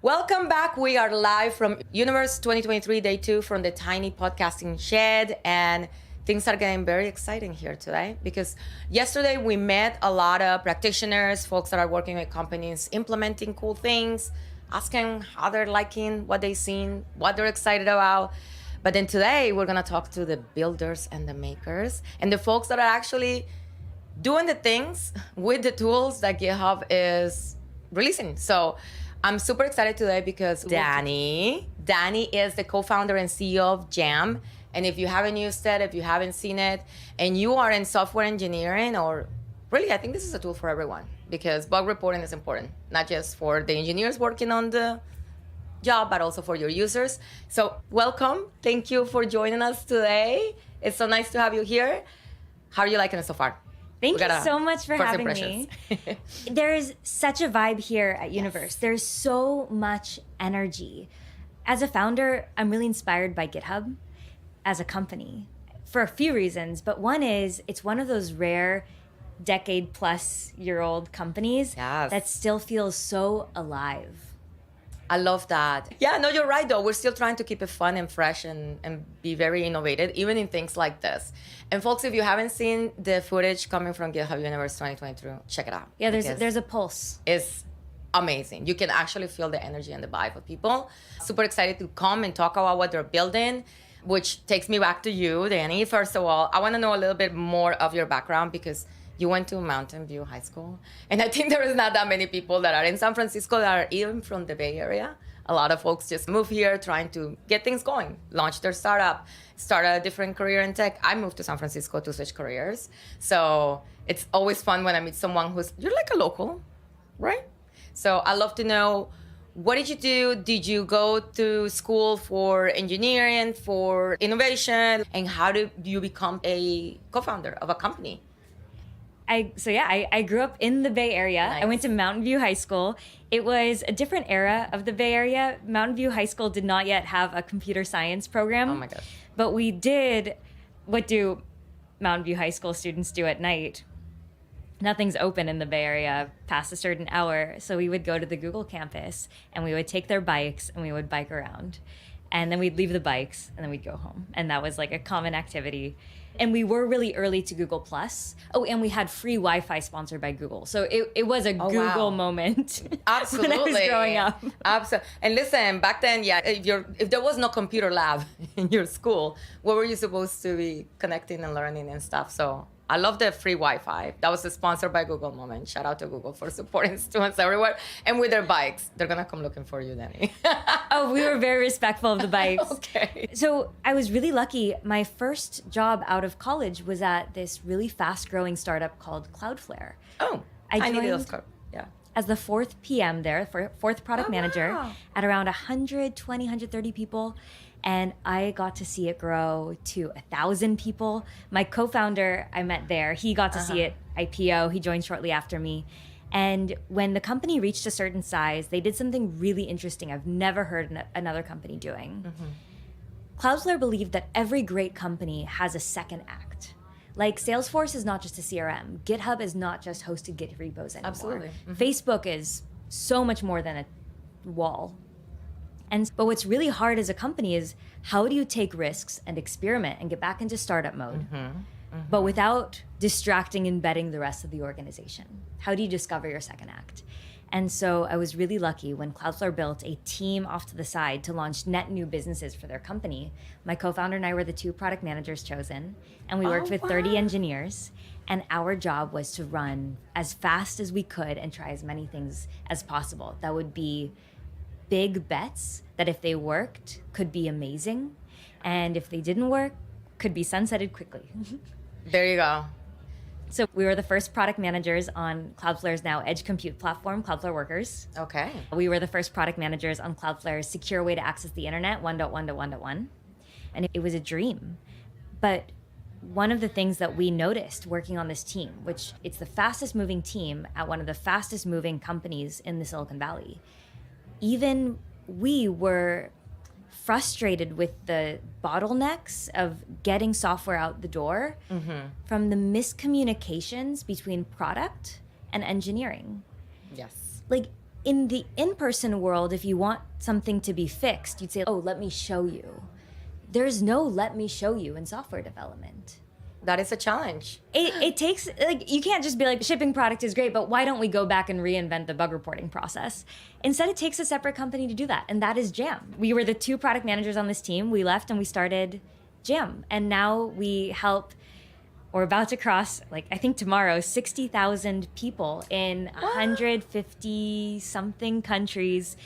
Welcome back. We are live from Universe 2023, day 2 from the tiny podcasting shed. And things are getting very exciting here today because yesterday we met a lot of practitioners, folks that are working with companies, implementing cool things, asking how they're liking what they've seen, what they're excited about. But then today we're going to talk to the builders and the makers and the folks that are actually doing the things with the tools that GitHub is releasing. So I'm super excited today because Dani is the co-founder and CEO of Jam. And if you haven't used it, if you haven't seen it, and you are in software engineering, or really, I think this is a tool for everyone because bug reporting is important, not just for the engineers working on the job, but also for your users. So welcome. Thank you for joining us today. It's so nice to have you here. How are you liking it so far? Thank you so much for having me. There's such a vibe here at Universe. Yes. There's so much energy. As a founder, I'm really inspired by GitHub as a company for a few reasons. But one is it's one of those rare decade-plus-year-old companies that still feels so alive. I love that. Yeah, no, you're right, though. We're still trying to keep it fun and fresh and be very innovative, even in things like this. And folks, if you haven't seen the footage coming from GitHub Universe 2023, check it out. Yeah, there's a pulse. It's amazing. You can actually feel the energy and the vibe of people. Super excited to come and talk about what they're building, which takes me back to you, Dani. First of all, I want to know a little bit more of your background because you went to Mountain View High School. And I think there is not that many people that are in San Francisco that are even from the Bay Area. A lot of folks just move here trying to get things going, launch their startup, start a different career in tech. I moved to San Francisco to switch careers. So it's always fun when I meet someone you're like a local, right? So I'd love to know, what did you do? Did you go to school for engineering, for innovation? And how did you become a co-founder of a company? I grew up in the Bay Area. Nice. I went to Mountain View High School. It was a different era of the Bay Area. Mountain View High School did not yet have a computer science program. Oh my gosh. But we did, what do Mountain View High School students do at night? Nothing's open in the Bay Area past a certain hour. So we would go to the Google campus and we would take their bikes and we would bike around. And then we'd leave the bikes and then we'd go home. And that was like a common activity. And we were really early to Google+. Oh, and we had free Wi-Fi sponsored by Google. So it was a Google moment. Absolutely. When I was growing up. Absolutely. And listen, back then, if there was no computer lab in your school, what were you supposed to be connecting and learning and stuff? So I love the free Wi-Fi. That was a sponsored by Google moment. Shout out to Google for supporting students everywhere. And with their bikes, they're going to come looking for you, Dani. Oh, we were very respectful of the bikes. Okay. So I was really lucky. My first job out of college was at this really fast-growing startup called Cloudflare. Oh, I needed those cards. Yeah. As the fourth PM there, fourth product manager, wow. At around 120, 130 people. And I got to see it grow to 1,000 people. My co-founder I met there, he got to see it IPO. He joined shortly after me. And when the company reached a certain size, they did something really interesting I've never heard another company doing. Mm-hmm. Cloudflare believed that every great company has a second act. Like Salesforce is not just a CRM. GitHub is not just hosted Git repos anymore. Absolutely. Mm-hmm. Facebook is so much more than a wall. But what's really hard as a company is how do you take risks and experiment and get back into startup mode, but without distracting and betting the rest of the organization? How do you discover your second act? And so I was really lucky when Cloudflare built a team off to the side to launch net new businesses for their company. My co-founder and I were the 2 product managers chosen, and we worked with 30 engineers. And our job was to run as fast as we could and try as many things as possible. That would be big bets that if they worked could be amazing, and if they didn't work could be sunsetted quickly. There you go. So we were the first product managers on Cloudflare's now edge compute platform, Cloudflare Workers. Okay. We were the first product managers on Cloudflare's secure way to access the internet, 1.1.1.1. And it was a dream. But one of the things that we noticed working on this team, which it's the fastest moving team at one of the fastest moving companies in the Silicon Valley, even we were frustrated with the bottlenecks of getting software out the door from the miscommunications between product and engineering. Yes. Like In the in-person world, if you want something to be fixed, you'd say, oh, let me show you. There's no let me show you in software development. That is a challenge. It takes, like, you can't just be like, shipping product is great, but why don't we go back and reinvent the bug reporting process? Instead, it takes a separate company to do that, and that is Jam. We were the 2 product managers on this team. We left and we started Jam, and now we help, we're about to cross, like, I think tomorrow, 60,000 people in 150-something countries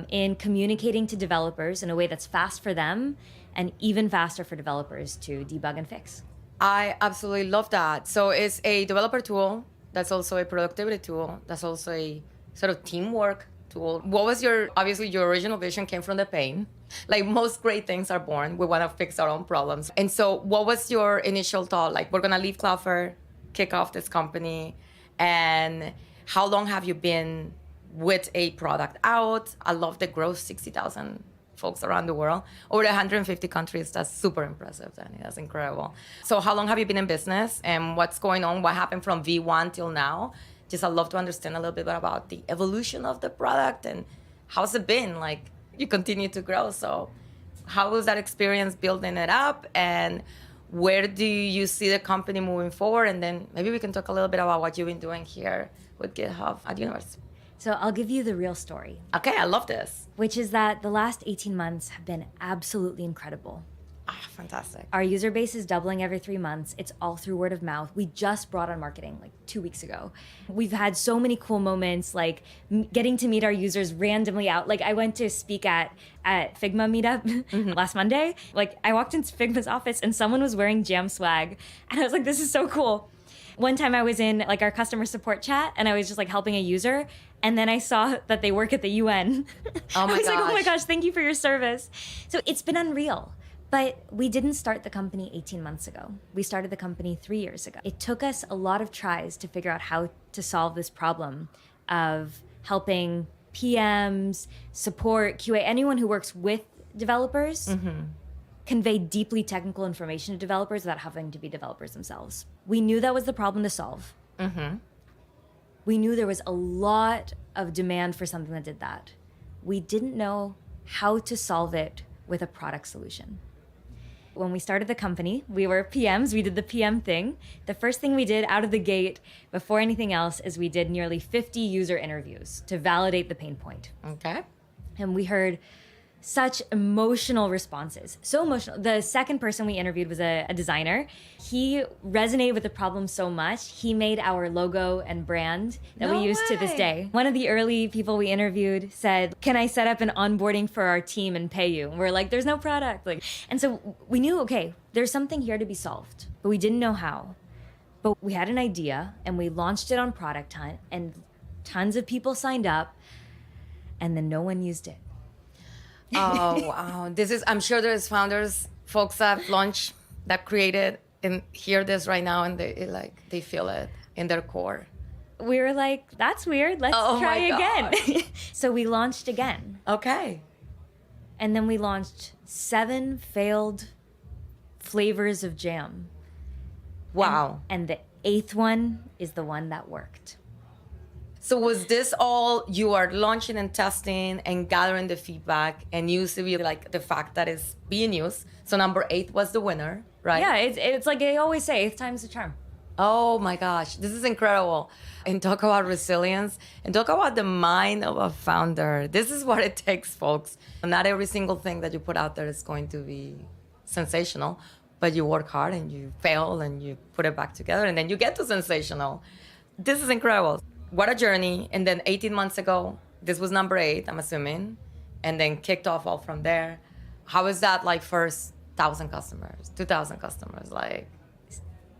in communicating to developers in a way that's fast for them and even faster for developers to debug and fix. I absolutely love that. So it's a developer tool. That's also a productivity tool. That's also a sort of teamwork tool. What was obviously your original vision came from the pain. Like most great things are born. We want to fix our own problems. And so what was your initial thought? Like, we're going to leave Cloudflare, kick off this company. And how long have you been with a product out? I love the growth, 60,000 folks around the world, over 150 countries. That's super impressive, Dani. That's incredible. So how long have you been in business, and what's going on? What happened from V1 till now? Just I'd love to understand a little bit about the evolution of the product and how's it been? Like, you continue to grow. So how was that experience building it up, and where do you see the company moving forward? And then maybe we can talk a little bit about what you've been doing here with GitHub at Universe. So I'll give you the real story. Okay, I love this. Which is that the last 18 months have been absolutely incredible. Fantastic. Our user base is doubling every 3 months. It's all through word of mouth. We just brought on marketing like 2 weeks ago. We've had so many cool moments, like getting to meet our users randomly out. Like, I went to speak at Figma meetup last Monday. Like, I walked into Figma's office and someone was wearing Jam swag. And I was like, this is so cool. One time I was in like our customer support chat and I was just like helping a user. And then I saw that they work at the UN. Oh my I was gosh. like, oh my gosh, thank you for your service. So it's been unreal. But we didn't start the company 18 months ago. We started the company 3 years ago. It took us a lot of tries to figure out how to solve this problem of helping PMs, support, QA, anyone who works with developers, convey deeply technical information to developers without having to be developers themselves. We knew that was the problem to solve. We knew there was a lot of demand for something that did that. We didn't know how to solve it with a product solution. When we started the company, we were PMs. We did the PM thing. The first thing we did out of the gate, before anything else, is we did nearly 50 user interviews to validate the pain point. Okay. And we heard such emotional responses. So emotional. The second person we interviewed was a designer. He resonated with the problem so much, he made our logo and brand that we use to this day. One of the early people we interviewed said, can I set up an onboarding for our team and pay you? And we're like, there's no product. And so we knew, okay, there's something here to be solved, but we didn't know how. But we had an idea and we launched it on Product Hunt and tons of people signed up and then no one used it. Oh, wow. I'm sure there's founders, folks that launch, that created, and hear this right now, and they feel it in their core. We were like, that's weird. Let's try again. So we launched again. Okay. And then we launched 7 failed flavors of Jam. Wow. And the 8th one is the one that worked. So was this all you are launching and testing and gathering the feedback, and used to be like the fact that it's being used? So number 8 was the winner, right? Yeah, it's like they always say, 8th time's the charm. Oh my gosh, this is incredible. And talk about resilience and talk about the mind of a founder. This is what it takes, folks. Not every single thing that you put out there is going to be sensational, but you work hard and you fail and you put it back together and then you get to sensational. This is incredible. What a journey. And then 18 months ago, this was number 8, I'm assuming, and then kicked off all from there. How is that like first 1,000 customers, 2,000 customers? Like,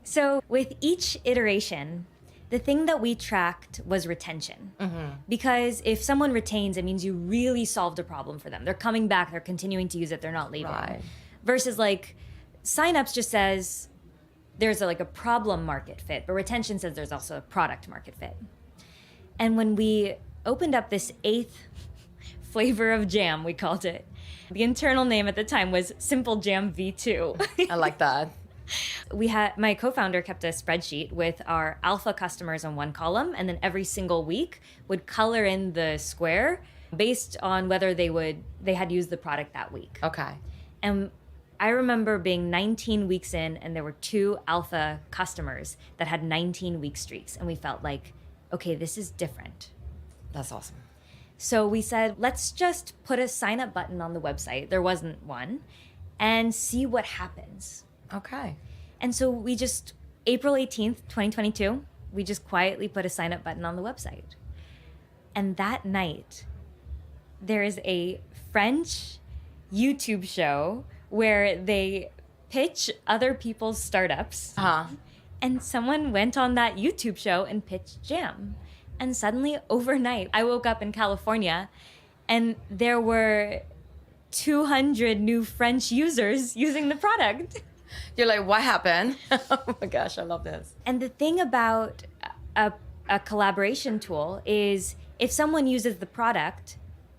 so with each iteration, the thing that we tracked was retention. Because if someone retains, it means you really solved a problem for them. They're coming back, they're continuing to use it, they're not leaving. Right. Versus like signups just says there's a problem market fit, but retention says there's also a product market fit. And when we opened up this 8th flavor of Jam, we called it, the internal name at the time was Simple Jam V2. I like that. my co-founder kept a spreadsheet with our alpha customers on one column, and then every single week would color in the square based on whether they had used the product that week. Okay. And I remember being 19 weeks in, and there were 2 alpha customers that had 19-week streaks, and we felt like, okay, this is different. That's awesome. So we said, let's just put a sign up button on the website. There wasn't one, and see what happens. Okay. And so we just, April 18th, 2022, we just quietly put a sign up button on the website. And that night, there is a French YouTube show where they pitch other people's startups. And someone went on that YouTube show and pitched Jam. And suddenly, overnight, I woke up in California and there were 200 new French users using the product. You're like, what happened? Oh my gosh, I love this. And the thing about a collaboration tool is if someone uses the product,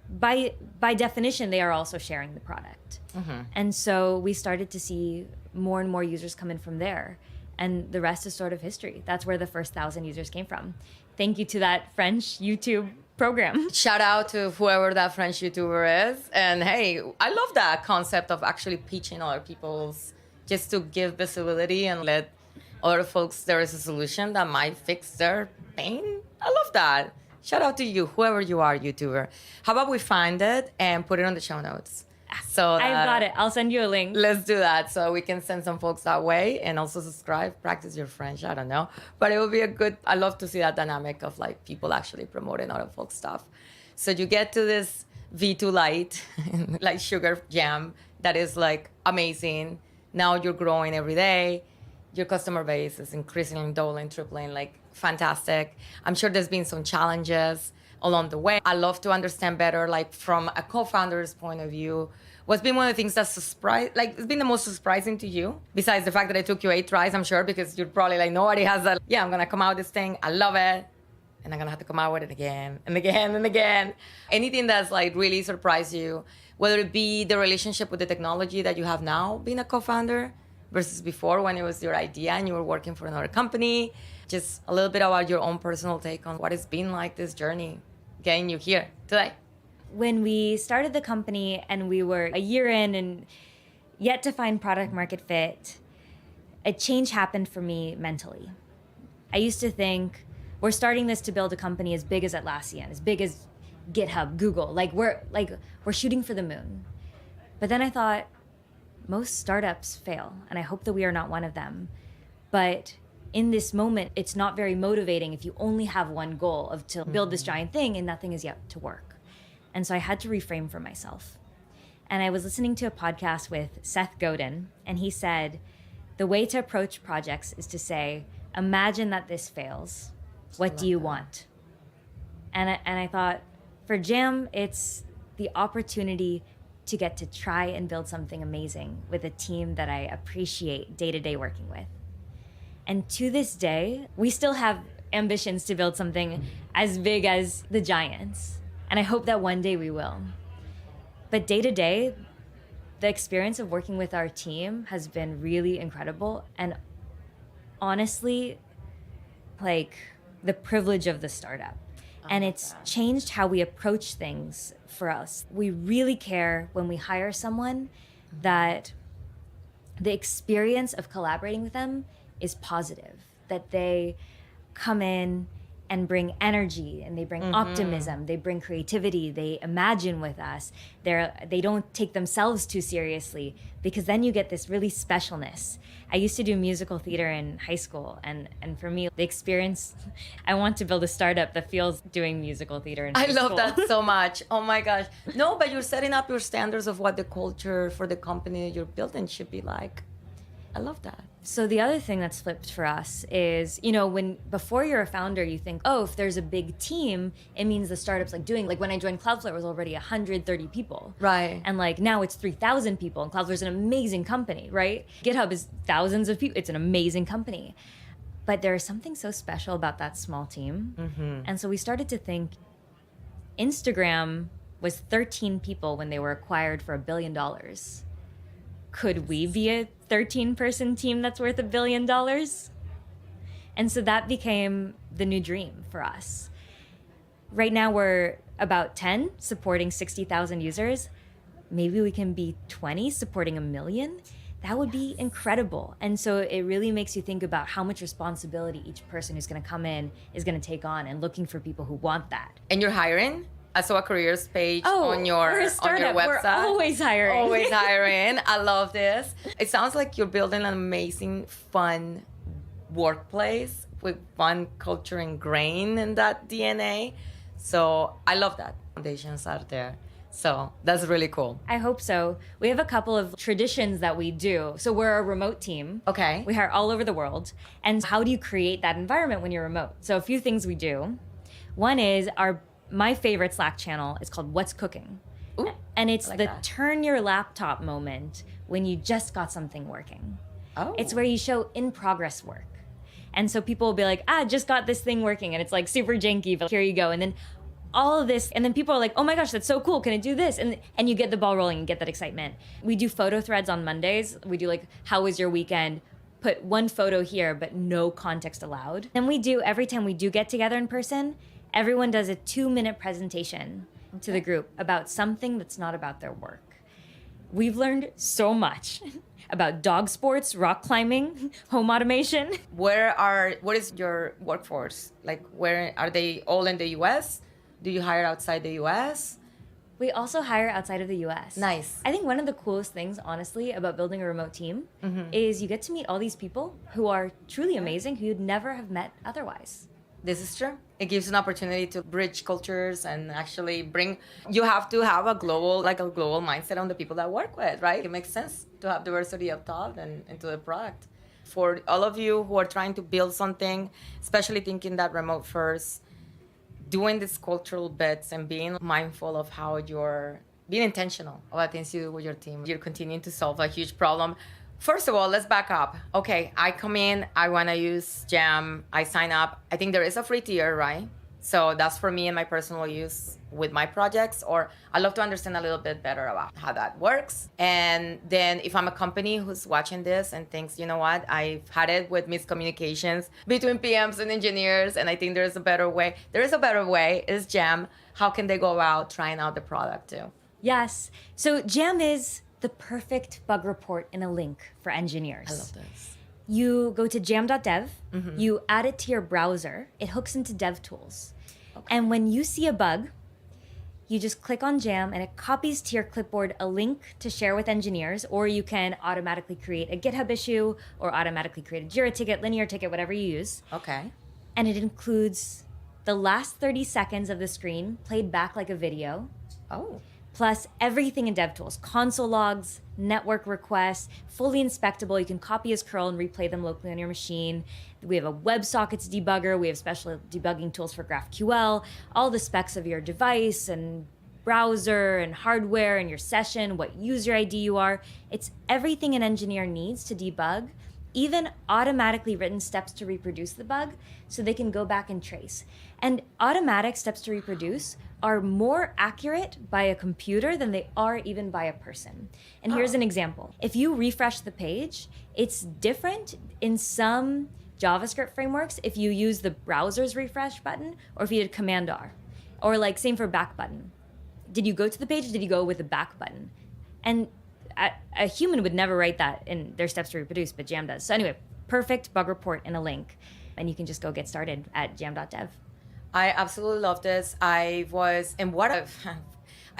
by definition, they are also sharing the product. Mm-hmm. And so we started to see more and more users come in from there. And the rest is sort of history. That's where the first 1,000 users came from. Thank you to that French YouTube program. Shout out to whoever that French YouTuber is. And hey, I love that concept of actually pitching other people's, just to give visibility and let other folks, there is a solution that might fix their pain. I love that. Shout out to you, whoever you are, YouTuber. How about we find it and put it on the show notes? So I've got it. I'll send you a link. Let's do that so we can send some folks that way and also subscribe, practice your French. I don't know. But it would be I love to see that dynamic of like people actually promoting other folks' stuff. So you get to this V2 Lite, like sugar jam that is like amazing. Now you're growing every day. Your customer base is increasing, doubling, tripling, like fantastic. I'm sure there's been some challenges along the way. I love to understand better, like from a co-founder's point of view, what's been one of the things that's it's been the most surprising to you, besides the fact that it took you 8 tries, I'm sure, because you're probably like, nobody has that, yeah, I'm gonna come out with this thing, I love it, and I'm gonna have to come out with it again, and again, and again. Anything that's like really surprised you, whether it be the relationship with the technology that you have now, being a co-founder, versus before when it was your idea and you were working for another company. Just a little bit about your own personal take on what it's been like, this journey, getting you here today. When we started the company and we were a year in and yet to find product market fit, a change happened for me mentally. I used to think, we're starting this to build a company as big as Atlassian, as big as GitHub, Google. We're shooting for the moon. But then I thought, most startups fail, and I hope that we are not one of them. But in this moment, it's not very motivating if you only have one goal of to build this giant thing and nothing is yet to work. And so I had to reframe for myself. And I was listening to a podcast with Seth Godin, and he said, the way to approach projects is to say, imagine that this fails. What do you want? And I thought, for Jam, it's the opportunity to get to try and build something amazing with a team that I appreciate day-to-day working with. And to this day, we still have ambitions to build something as big as the giants. And I hope that one day we will. But day-to-day, the experience of working with our team has been really incredible. And honestly, like the privilege of the startup. And it's changed how we approach things for us. We really care when we hire someone that the experience of collaborating with them is positive, that they come in and bring energy and they bring optimism, they bring creativity, they imagine with us. They don't take themselves too seriously, because then you get this really specialness. I used to do musical theater in high school, and for me, the experience, I want to build a startup that feels doing musical theater in high school. I love that so much. Oh my gosh. No, but you're setting up your standards of what the culture for the company you're building should be like. I love that. So the other thing that's flipped for us is, before you're a founder, you think, oh, if there's a big team, it means the startup's when I joined Cloudflare, it was already 130 people. Right. And now it's 3,000 people, and Cloudflare's an amazing company, right? GitHub is thousands of people. It's an amazing company. But there is something so special about that small team. Mm-hmm. And so we started to think, Instagram was 13 people when they were acquired for $1 billion. could we be a 13-person team that's worth $1 billion? And so that became the new dream for us. Right now we're about 10 supporting 60,000 users. Maybe we can be 20 supporting 1 million. That would be incredible. And so it really makes you think about how much responsibility each person who's going to come in is going to take on, and looking for people who want that. And you're hiring? I saw a careers page on your we're a startup. website. We're always hiring. Always hiring. I love this. It sounds like you're building an amazing, fun workplace with fun culture ingrained in that DNA. So I love that. Foundations are there. So that's really cool. I hope so. We have a couple of traditions that we do. So we're a remote team. Okay. We hire all over the world. And how do you create that environment when you're remote? So a few things we do. One is my favorite Slack channel is called What's Cooking. Ooh, and it's like the that. turn your laptop moment when you just got something working. Oh. It's where you show in progress work. And so people will be like, just got this thing working, and it's like super janky, but here you go. And then all of this, and then people are like, oh my gosh, that's so cool, can I do this? And you get the ball rolling and get that excitement. We do photo threads on Mondays. We do like, how was your weekend? Put one photo here, but no context allowed. Then we do, every time we do get together in person, everyone does a 2-minute presentation to the group about something that's not about their work. We've learned so much about dog sports, rock climbing, home automation. What is your workforce? Like, where are they all in the US? Do you hire outside the US? We also hire outside of the US. Nice. I think one of the coolest things, honestly, about building a remote team is you get to meet all these people who are truly amazing, who you'd never have met otherwise. This is true. It gives an opportunity to bridge cultures and actually you have to have a global mindset on the people that work with, right? It makes sense to have diversity of thought and into the product. For all of you who are trying to build something, especially thinking that remote first, doing these cultural bits and being mindful of how you're being intentional about things you do with your team. You're continuing to solve a huge problem. First of all, let's back up. Okay, I come in, I want to use Jam, I sign up. I think there is a free tier, right? So that's for me and my personal use with my projects, or I'd love to understand a little bit better about how that works. And then if I'm a company who's watching this and thinks, you know what, I've had it with miscommunications between PMs and engineers, and I think there's a better way. There is a better way, is Jam. How can they go about trying out the product too? Yes. So Jam is the perfect bug report in a link for engineers. I love this. You go to jam.dev, you add it to your browser, it hooks into DevTools. Okay. And when you see a bug, you just click on Jam and it copies to your clipboard a link to share with engineers, or you can automatically create a GitHub issue or automatically create a Jira ticket, linear ticket, whatever you use. Okay. And it includes the last 30 seconds of the screen played back like a video. Oh. Plus everything in DevTools, console logs, network requests, fully inspectable. You can copy as curl and replay them locally on your machine. We have a WebSockets debugger. We have special debugging tools for GraphQL, all the specs of your device and browser and hardware and your session, what user ID you are. It's everything an engineer needs to debug, even automatically written steps to reproduce the bug so they can go back and trace. And automatic steps to reproduce are more accurate by a computer than they are even by a person. And here's an example. If you refresh the page, it's different in some JavaScript frameworks if you use the browser's refresh button or if you did Command R. Or like same for back button. Did you go to the page or did you go with the back button? And a human would never write that in their steps to reproduce, but Jam does. So anyway, perfect bug report in a link. And you can just go get started at jam.dev. I absolutely love this. I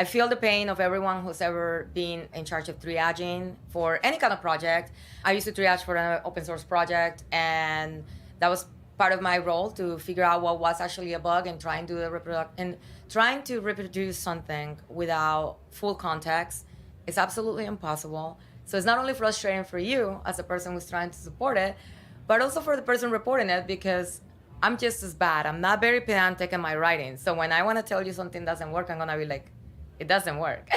feel the pain of everyone who's ever been in charge of triaging for any kind of project. I used to triage for an open source project, and that was part of my role to figure out what was actually a bug and trying to reproduce something without full context is absolutely impossible. So it's not only frustrating for you as a person who's trying to support it, but also for the person reporting it, because I'm just as bad. I'm not very pedantic in my writing. So when I want to tell you something doesn't work, I'm going to be like, it doesn't work.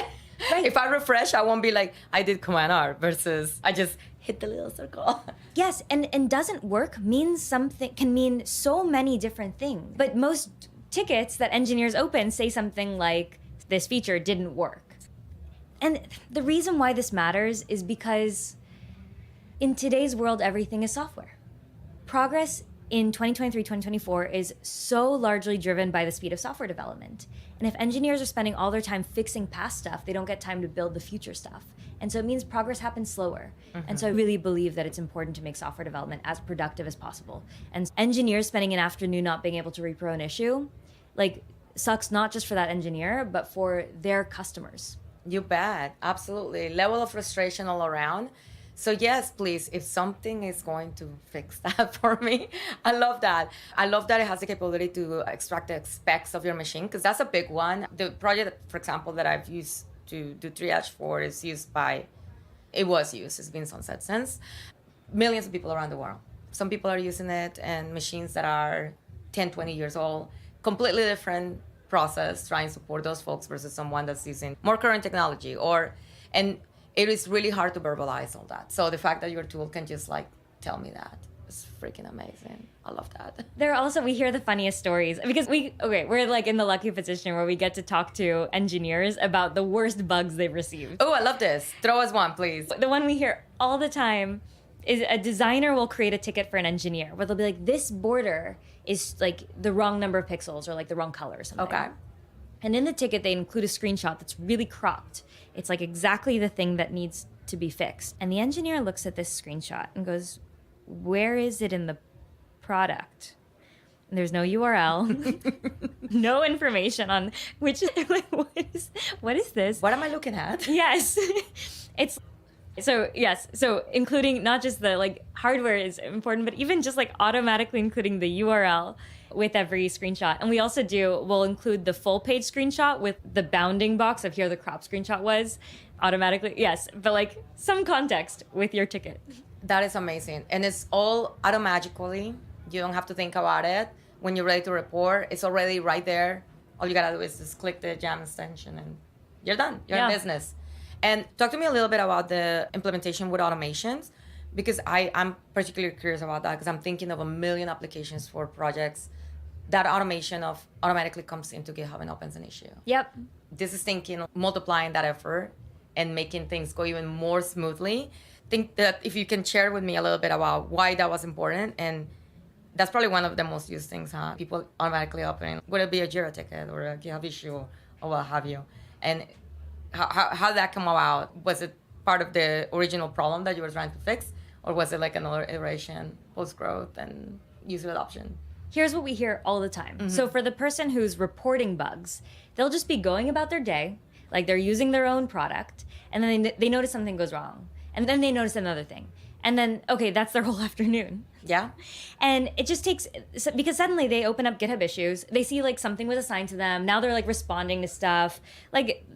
Right. If I refresh, I won't be like, I did Command R versus I just hit the little circle. Yes, and doesn't work means something, can mean so many different things. But most tickets that engineers open say something like, this feature didn't work. And the reason why this matters is because in today's world, everything is software. Progress in 2023, 2024 is so largely driven by the speed of software development. And if engineers are spending all their time fixing past stuff, they don't get time to build the future stuff. And so it means progress happens slower. And so I really believe that it's important to make software development as productive as possible. And engineers spending an afternoon not being able to repro an issue, like, sucks not just for that engineer, but for their customers. You bet. Absolutely. Level of frustration all around. So yes, please, if something is going to fix that for me, I love that. I love that it has the capability to extract the specs of your machine, because that's a big one. The project, for example, that I've used to do triage for is used by, it's been sunset since, millions of people around the world. Some people are using it, and machines that are 10, 20 years old, completely different process, trying to support those folks versus someone that's using more current technology. And it is really hard to verbalize all that. So the fact that your tool can just like tell me that is freaking amazing. I love that. We hear the funniest stories because we're like in the lucky position where we get to talk to engineers about the worst bugs they've received. Oh, I love this. Throw us one, please. The one we hear all the time is a designer will create a ticket for an engineer where they'll be like, this border is like the wrong number of pixels or like the wrong color or something. Okay. And in the ticket, they include a screenshot that's really cropped. It's like exactly the thing that needs to be fixed. And the engineer looks at this screenshot and goes, where is it in the product? And there's no URL, no information on which, like, what is this? What am I looking at? Yes. So including not just the like hardware is important, but even just like automatically including the URL with every screenshot. And we'll include the full page screenshot with the bounding box of here the crop screenshot was automatically. Yes, but like some context with your ticket. That is amazing. And it's all automatically. You don't have to think about it. When you're ready to report, it's already right there. All you gotta do is just click the jam extension and you're done. You're in business. And talk to me a little bit about the implementation with automations, because I'm particularly curious about that, because I'm thinking of a million applications for projects that automation of automatically comes into GitHub and opens an issue. Yep. This is thinking multiplying that effort and making things go even more smoothly. Think that if you can share with me a little bit about why that was important, and that's probably one of the most used things, huh? People automatically opening, would it be a Jira ticket or a GitHub issue or what have you? And how did that come about? Was it part of the original problem that you were trying to fix? Or was it like another iteration, post-growth and user adoption? Here's what we hear all the time. Mm-hmm. So for the person who's reporting bugs, they'll just be going about their day, like they're using their own product, and then they notice something goes wrong. And then they notice another thing. And then, okay, that's their whole afternoon. Yeah. And it just takes, because suddenly they open up GitHub issues, they see like something was assigned to them, now they're like responding to stuff. Like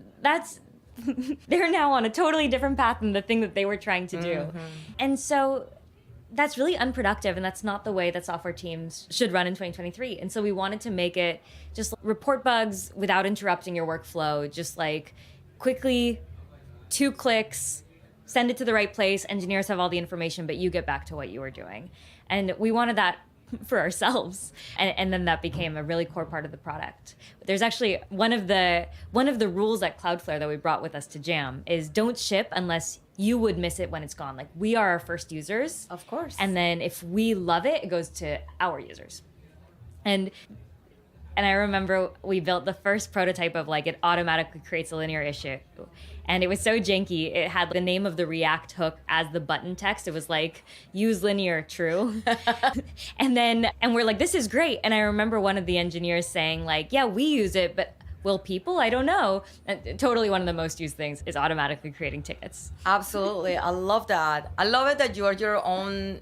they're now on a totally different path than the thing that they were trying to do. Mm-hmm. And so that's really unproductive, and that's not the way that software teams should run in 2023. And so we wanted to make it just report bugs without interrupting your workflow, just like quickly, 2 clicks, send it to the right place, engineers have all the information, but you get back to what you were doing. And we wanted that for ourselves. And then that became a really core part of the product. There's actually one of the rules at Cloudflare that we brought with us to Jam is don't ship unless you would miss it when it's gone. Like, we are our first users. Of course. And then if we love it, it goes to our users. And I remember we built the first prototype of like, it automatically creates a linear issue. And it was so janky. It had the name of the React hook as the button text. It was like, use linear true. and we're like, this is great. And I remember one of the engineers saying like, yeah, we use it, but will people? I don't know. And totally one of the most used things is automatically creating tickets. Absolutely. I love that. I love it that you're your own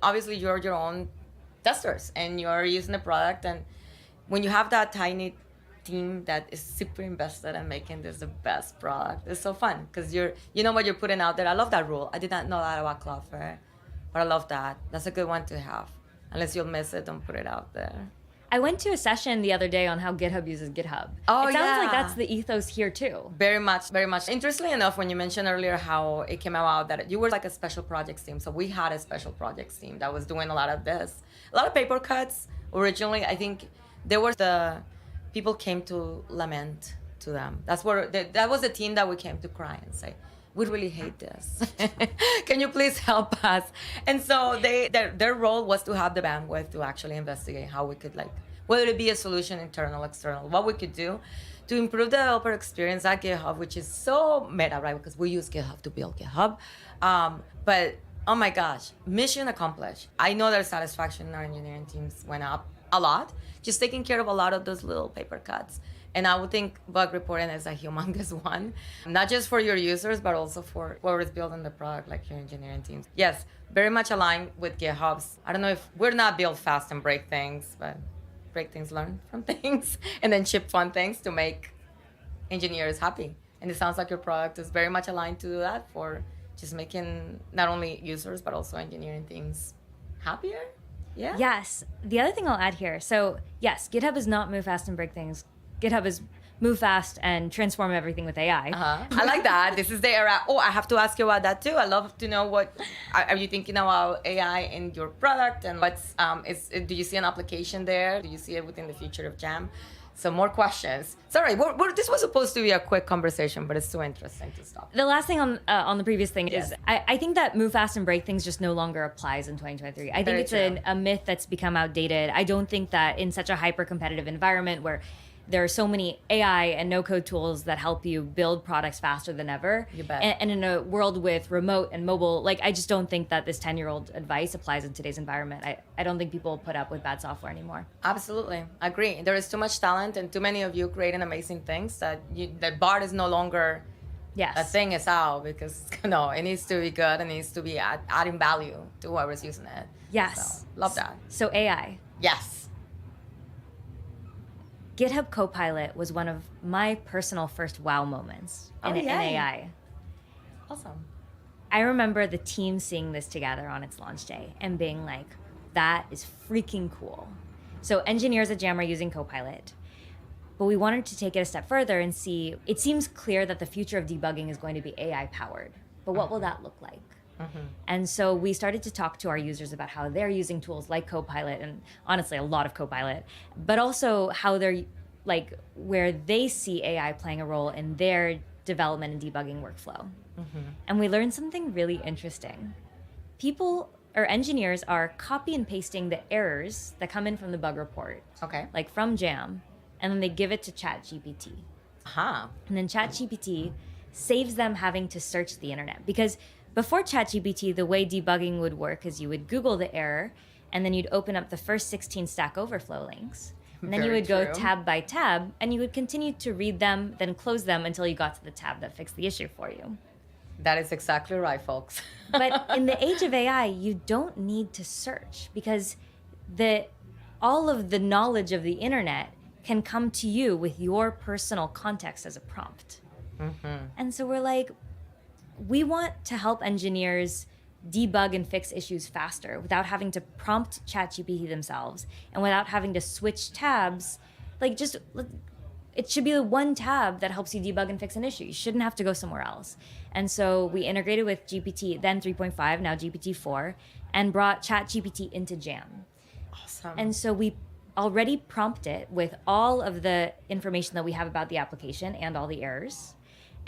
testers and you're using the product. And when you have that tiny team that is super invested in making this the best product, it's so fun because you know what you're putting out there. I love that rule. I did not know that about Cloudflare, but I love that. That's a good one to have. Unless you'll miss it, don't put it out there. I went to a session the other day on how GitHub uses GitHub. Oh, it sounds like that's the ethos here too. Very much, very much. Interestingly enough, when you mentioned earlier how it came about that you were like a special projects team. So we had a special projects team that was doing a lot of this. A lot of paper cuts. Originally, I think there was the people came to lament to them. That was the team that we came to cry and say, we really hate this. Can you please help us? And so their role was to have the bandwidth to actually investigate how we could, like, whether it be a solution, internal, external, what we could do to improve the developer experience at GitHub, which is so meta, right? Because we use GitHub to build GitHub. But oh my gosh, mission accomplished. I know their satisfaction in our engineering teams went up a lot, just taking care of a lot of those little paper cuts. And I would think bug reporting is a humongous one, not just for your users, but also for whoever's building the product, like your engineering teams. Yes, very much aligned with GitHub's. I don't know if we're not built fast and break things, but break things, learn from things, and then ship fun things to make engineers happy. And it sounds like your product is very much aligned to do that, for just making not only users, but also engineering teams happier. Yeah. Yes. The other thing I'll add here. So yes, GitHub is not move fast and break things. GitHub is move fast and transform everything with AI. I like that. This is the era. Oh, I have to ask you about that too. I love to know what are you thinking about AI in your product, and what's do you see an application there? Do you see it within the future of Jam? So more questions. Sorry, this was supposed to be a quick conversation, but it's too interesting to stop. The last thing on the previous thing is I think that move fast and break things just no longer applies in 2023. I think it's a myth that's become outdated. I don't think that in such a hyper-competitive environment where there are so many AI and no-code tools that help you build products faster than ever. You bet. And in a world with remote and mobile, like, I just don't think that this 10-year-old advice applies in today's environment. I don't think people put up with bad software anymore. Absolutely. Agree. There is too much talent and too many of you creating amazing things that bar is no longer a thing is out, because it needs to be good and it needs to be adding value to whoever's using it. Yes. So, love that. So AI. Yes. GitHub Copilot was one of my personal first wow moments in AI. Awesome. I remember the team seeing this together on its launch day and being like, that is freaking cool. So engineers at Jam are using Copilot, but we wanted to take it a step further and see, it seems clear that the future of debugging is going to be AI powered, but what will that look like? And so we started to talk to our users about how they're using tools like Copilot, and honestly, a lot of Copilot, but also how they're, like, where they see AI playing a role in their development and debugging workflow. And we learned something really interesting. People or engineers are copy and pasting the errors that come in from the bug report, like from Jam, and then they give it to ChatGPT. And then ChatGPT saves them having to search the internet, because before ChatGPT, the way debugging would work is you would Google the error, and then you'd open up the first 16 Stack Overflow links. And then you would go tab by tab, and you would continue to read them, then close them until you got to the tab that fixed the issue for you. That is exactly right, folks. But in the age of AI, you don't need to search, because all of the knowledge of the internet can come to you with your personal context as a prompt. And so we're like, we want to help engineers debug and fix issues faster without having to prompt ChatGPT themselves and without having to switch tabs. Like, just, it should be the one tab that helps you debug and fix an issue. You shouldn't have to go somewhere else. And so we integrated with GPT, then 3.5, now GPT-4, and brought ChatGPT into Jam. Awesome. And so we already prompt it with all of the information that we have about the application and all the errors.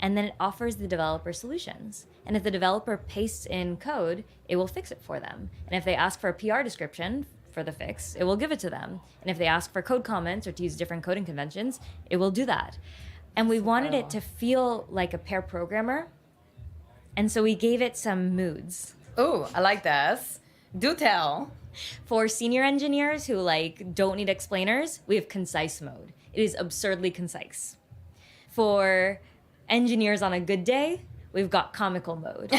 And then it offers the developer solutions. And if the developer pastes in code, it will fix it for them. And if they ask for a PR description for the fix, it will give it to them. And if they ask for code comments or to use different coding conventions, it will do that. And we wanted it to feel like a pair programmer. And so we gave it some moods. Oh, I like this. Do tell. For senior engineers who don't need explainers, we have concise mode. It is absurdly concise. For engineers on a good day, we've got comical mode.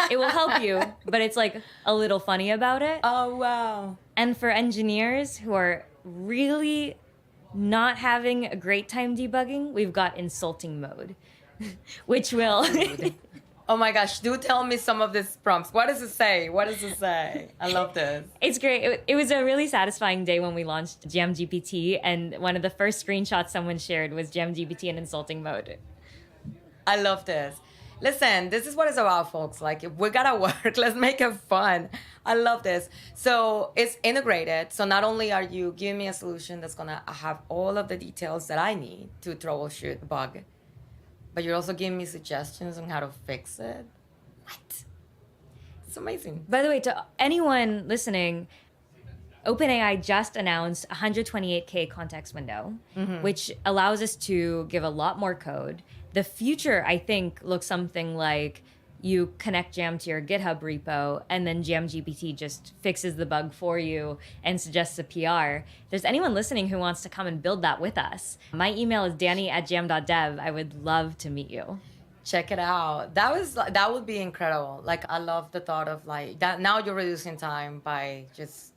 It will help you, but it's a little funny about it. Oh, wow. And for engineers who are really not having a great time debugging, we've got insulting mode, which will... Oh my gosh, do tell me some of these prompts. What does it say? I love this. It's great. It was a really satisfying day when we launched Jam GPT, and one of the first screenshots someone shared was Jam GPT in insulting mode. I love this. Listen, this is what it's about, folks. Like, if we gotta work, let's make it fun. I love this. So it's integrated. So not only are you giving me a solution that's gonna have all of the details that I need to troubleshoot a bug, but you're also giving me suggestions on how to fix it. What? It's amazing. By the way, to anyone listening, OpenAI just announced 128K context window, which allows us to give a lot more code. The future, I think, looks something like you connect Jam to your GitHub repo, and then Jam GPT just fixes the bug for you and suggests a PR. If there's anyone listening who wants to come and build that with us, my email is danny@jam.dev. I would love to meet you. Check it out. That would be incredible. Like, I love the thought of like that. Now you're reducing time by just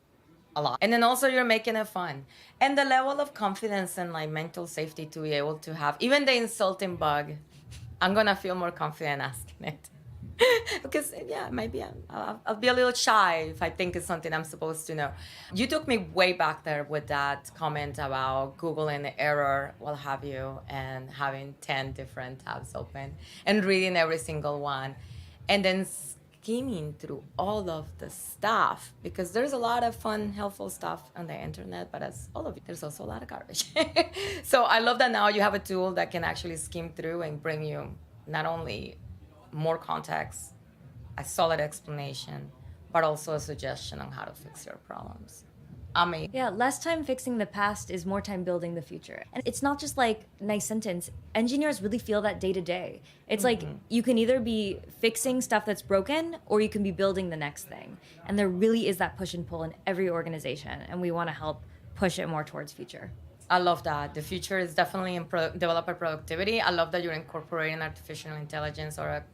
a lot, and then also you're making it fun, and the level of confidence and like mental safety to be able to have even the insulting bug. I'm gonna feel more confident asking it. Because yeah, maybe I'll be a little shy if I think it's something I'm supposed to know. You took me way back there with that comment about Googling the error, what have you, and having 10 different tabs open and reading every single one, and then skimming through all of the stuff, because there's a lot of fun, helpful stuff on the internet, but as all of it, there's also a lot of garbage. So I love that now you have a tool that can actually skim through and bring you not only more context, a solid explanation, but also a suggestion on how to fix your problems. Amazing. Yeah, less time fixing the past is more time building the future. And it's not just like nice sentence. Engineers really feel that day to day. It's like you can either be fixing stuff that's broken or you can be building the next thing. And there really is that push and pull in every organization. And we want to help push it more towards future. I love that. The future is definitely in developer productivity. I love that you're incorporating artificial intelligence or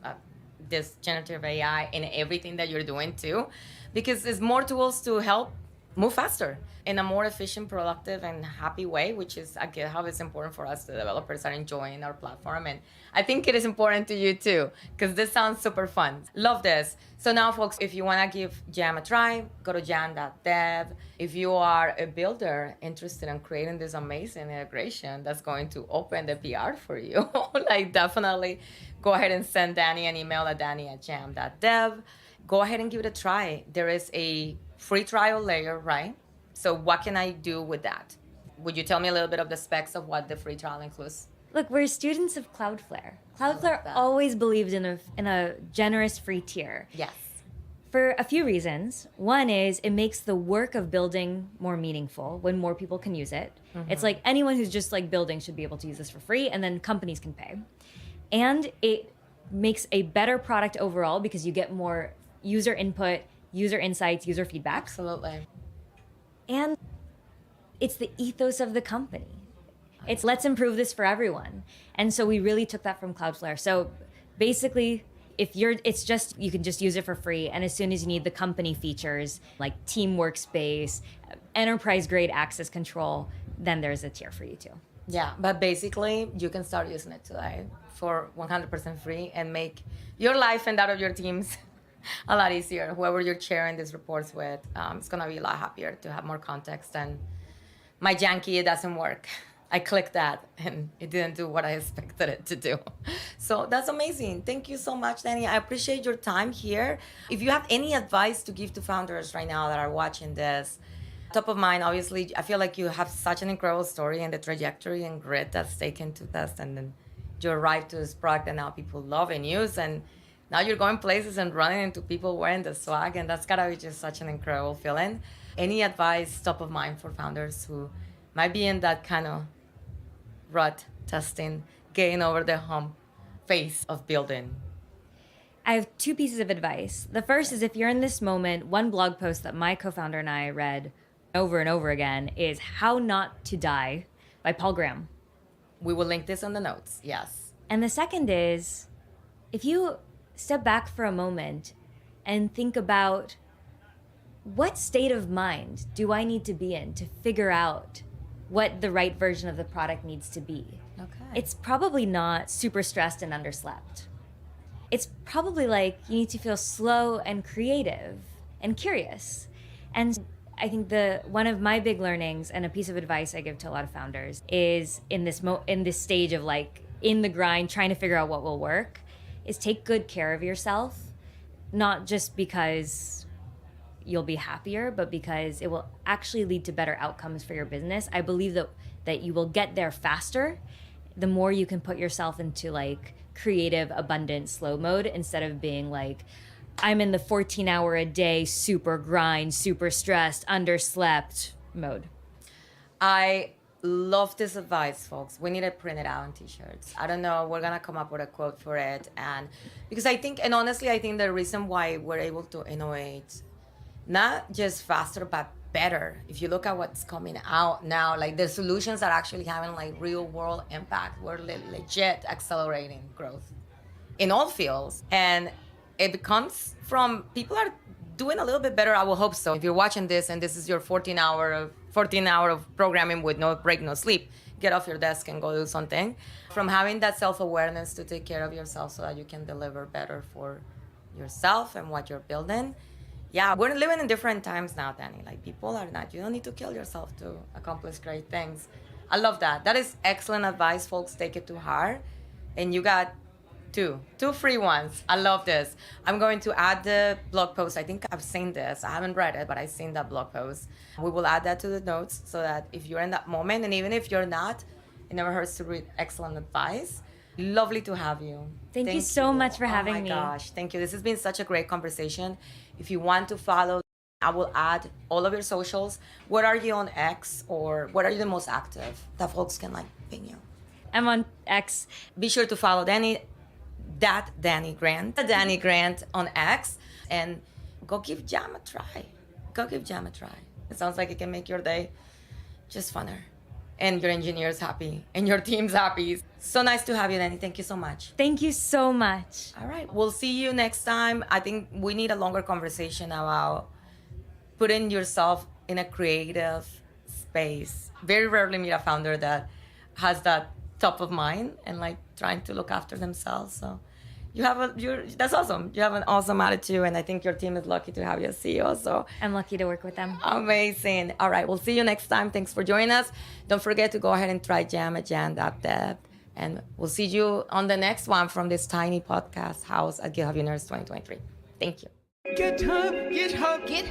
this generative AI in everything that you're doing too, because it's more tools to help move faster in a more efficient, productive, and happy way, which is at GitHub. It's important for us, the developers, are enjoying our platform. And I think it is important to you too, because this sounds super fun. Love this. So now, folks, if you want to give Jam a try, go to jam.dev. If you are a builder interested in creating this amazing integration that's going to open the PR for you, like definitely go ahead and send Dani an email at dani@jam.dev. Go ahead and give it a try. There is a free trial layer, right? So what can I do with that? Would you tell me a little bit of the specs of what the free trial includes? Look, we're students of Cloudflare. Cloudflare always believed in a generous free tier. Yes. For a few reasons. One is it makes the work of building more meaningful when more people can use it. It's like anyone who's just like building should be able to use this for free, and then companies can pay. And it makes a better product overall because you get more user input, user insights, user feedback. Absolutely. And it's the ethos of the company. It's let's improve this for everyone. And so we really took that from Cloudflare. So basically, it's just, you can just use it for free. And as soon as you need the company features like team workspace, enterprise grade access control, then there's a tier for you too. Yeah, but basically you can start using it today for 100% free and make your life and that of your teams a lot easier. Whoever you're sharing these reports with, it's gonna be a lot happier to have more context. And my Janky, it doesn't work. I clicked that and it didn't do what I expected it to do. So that's amazing. Thank you so much, Dani. I appreciate your time here. If you have any advice to give to founders right now that are watching this, top of mind, obviously, I feel like you have such an incredible story and the trajectory and grit that's taken to this, and then you arrived to this product that now people love and use, and now you're going places and running into people wearing the swag, and that's gotta be just such an incredible feeling. Any advice top of mind for founders who might be in that kind of rut, testing, getting over the hump phase of building? I have two pieces of advice. The first is, if you're in this moment, one blog post that my co-founder and I read over and over again is How Not to Die by Paul Graham. We will link this in the notes, yes. And the second is, if you step back for a moment and think about, what state of mind do I need to be in to figure out what the right version of the product needs to be? Okay. It's probably not super stressed and underslept. It's probably like you need to feel slow and creative and curious. And I think one of my big learnings and a piece of advice I give to a lot of founders is in this stage of like in the grind, trying to figure out what will work, is take good care of yourself, not just because you'll be happier, but because it will actually lead to better outcomes for your business. I believe that you will get there faster the more you can put yourself into like creative, abundant, slow mode instead of being like, I'm in the 14-hour a day, super grind, super stressed, underslept mode. I love this advice, folks. We need to print it out on t-shirts. I don't know. We're going to come up with a quote for it. And because I think, and honestly, I think the reason why we're able to innovate, not just faster, but better. If you look at what's coming out now, like the solutions are actually having like real world impact. We're legit accelerating growth in all fields. And it comes from people are doing a little bit better. I will hope so. If you're watching this and this is your 14 hour of programming with no break, no sleep, get off your desk and go do something. From having that self-awareness to take care of yourself so that you can deliver better for yourself and what you're building. Yeah, we're living in different times now, Dani. Like people are not, you don't need to kill yourself to accomplish great things. I love that. That is excellent advice, folks. Take it to heart. And you got two free ones. I love this. I'm going to add the blog post. I think I've seen this. I haven't read it, but I've seen that blog post. We will add that to the notes so that if you're in that moment, and even if you're not, it never hurts to read excellent advice. Lovely to have you. Thank you so much for having me. Oh my gosh, thank you. This has been such a great conversation. If you want to follow, I will add all of your socials. Where are you on X, or where are you the most active that folks can like ping you? I'm on X. Be sure to follow Dani Grant on X, and go give Jam a try. It sounds like it can make your day just funner, and your engineers happy, and your team's happy. So nice to have you, Dani. Thank you so much. Thank you so much. All right, we'll see you next time. I think we need a longer conversation about putting yourself in a creative space. Very rarely meet a founder that has that top of mind and like trying to look after themselves. So that's awesome. You have an awesome attitude, and I think your team is lucky to have you as CEO. So I'm lucky to work with them. Amazing. All right, we'll see you next time. Thanks for joining us. Don't forget to go ahead and try Jam at jam.dev, and we'll see you on the next one from this tiny podcast house at GitHub Universe 2023. Thank you. GitHub.